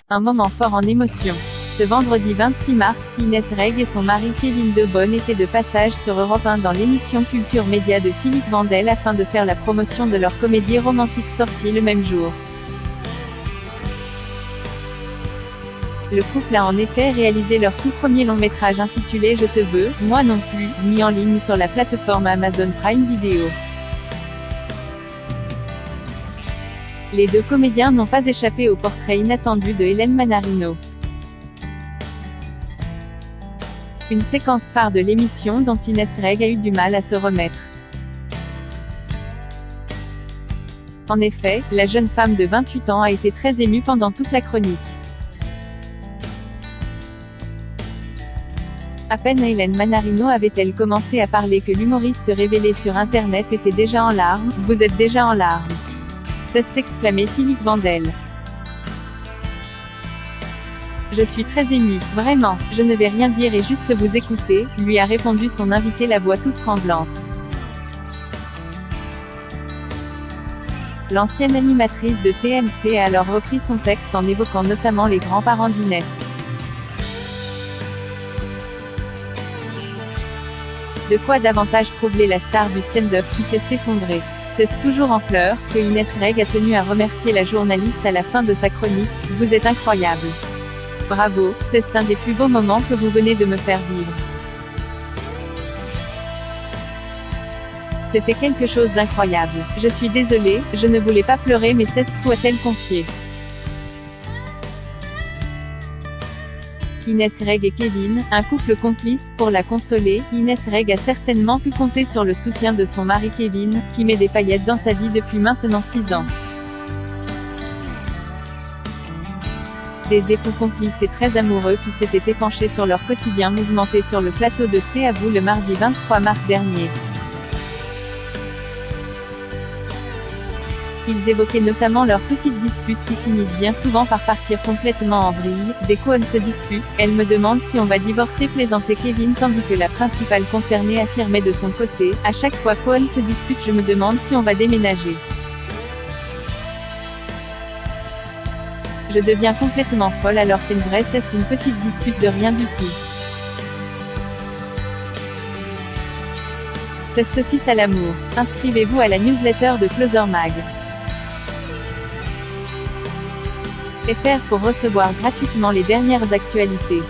un moment fort en émotion. Ce vendredi 26 mars, Inès Reg et son mari Kevin De Bonne étaient de passage sur Europe 1 dans l'émission Culture Média de Philippe Vandel afin de faire la promotion de leur comédie romantique sortie le même jour. Le couple a en effet réalisé leur tout premier long-métrage intitulé Je te veux, moi non plus, mis en ligne sur la plateforme Amazon Prime Video. Les deux comédiens n'ont pas échappé au portrait inattendu de Hélène Manarino. Une séquence phare de l'émission dont Inès Reg a eu du mal à se remettre. En effet, la jeune femme de 28 ans a été très émue pendant toute la chronique. À peine Hélène Manarino avait-elle commencé à parler que l'humoriste révélé sur Internet était déjà en larmes. « Vous êtes déjà en larmes !» s'est exclamé Philippe Vandel. « Je suis très ému, vraiment, je ne vais rien dire et juste vous écouter », lui a répondu son invité la voix toute tremblante. L'ancienne animatrice de TMC a alors repris son texte en évoquant notamment les grands-parents d'Inès. De quoi davantage troubler la star du stand-up qui s'est effondrée. C'est toujours en pleurs que Inès Reg a tenu à remercier la journaliste à la fin de sa chronique. « Vous êtes incroyable. Bravo, c'est un des plus beaux moments que vous venez de me faire vivre. C'était quelque chose d'incroyable. Je suis désolée, je ne voulais pas pleurer mais c'est tout a-t-elle confié. » Inès Reg et Kevin, un couple complice. Pour la consoler, Inès Reg a certainement pu compter sur le soutien de son mari Kevin, qui met des paillettes dans sa vie depuis maintenant 6 ans. Des époux complices et très amoureux qui s'étaient épanchés sur leur quotidien mouvementé sur le plateau de C'est à vous le mardi 23 mars dernier. Ils évoquaient notamment leurs petites disputes qui finissent bien souvent par partir complètement en vrille. Dès qu'on se dispute, elle me demande si on va divorcer, plaisantait Kevin tandis que la principale concernée affirmait de son côté, à chaque fois qu'on se dispute je me demande si on va déménager. Je deviens complètement folle alors qu'en vrai c'est une petite dispute de rien du tout. C'est aussi ça l'amour. Inscrivez-vous à la newsletter de Closer Mag. FR pour recevoir gratuitement les dernières actualités.